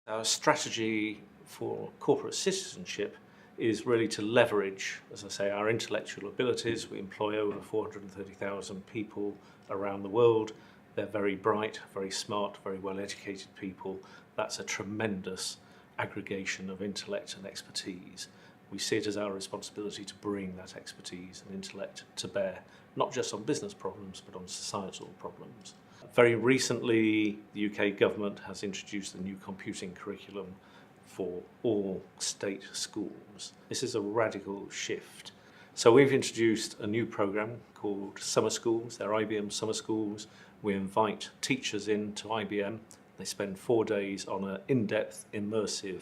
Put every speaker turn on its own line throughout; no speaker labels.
Our strategy for corporate citizenship is really to leverage, as I say, our intellectual abilities. We employ over 430,000 people around the world. They're very bright, very smart, very well educated people. That's a tremendous aggregation of intellect and expertise. We see it as our responsibility to bring that expertise and intellect to bear, not just on business problems, but on societal problems. Very recently, the UK government has introduced the new computing curriculum for all state schools. This is a radical shift. So we've introduced a new program called Summer Schools. They're IBM Summer Schools. We invite teachers into IBM. They spend 4 days on an in-depth, immersive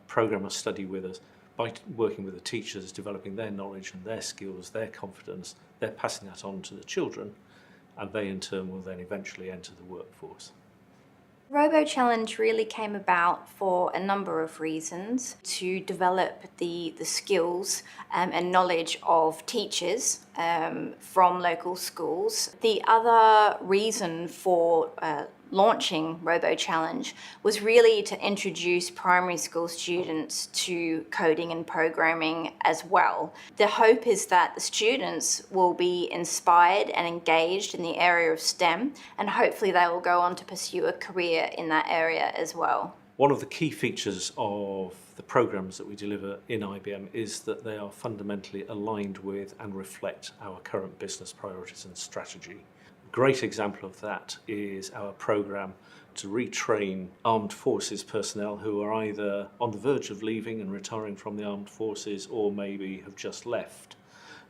program of study with us. By working with the teachers, developing their knowledge and their skills, their confidence, they're passing that on to the children, and they in turn will then eventually enter the workforce.
Robo Challenge really came about for a number of reasons: to develop the skills and knowledge of teachers from local schools. The other reason for launching Robo Challenge was really to introduce primary school students to coding and programming as well. The hope is that the students will be inspired and engaged in the area of STEM, and hopefully they will go on to pursue a career in that area as well.
One of the key features of the programs that we deliver in IBM is that they are fundamentally aligned with and reflect our current business priorities and strategy. A great example of that is our program to retrain armed forces personnel who are either on the verge of leaving and retiring from the armed forces or maybe have just left.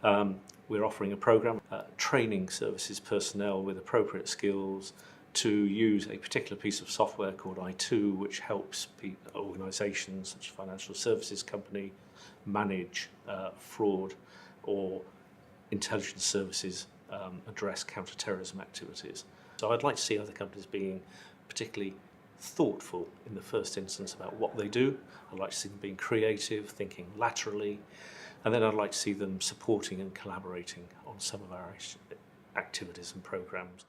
We're offering a program training services personnel with appropriate skills to use a particular piece of software called I2, which helps organisations such as financial services company manage fraud or intelligence services address counter-terrorism activities. So I'd like to see other companies being particularly thoughtful in the first instance about what they do. I'd like to see them being creative, thinking laterally, and then I'd like to see them supporting and collaborating on some of our activities and programs.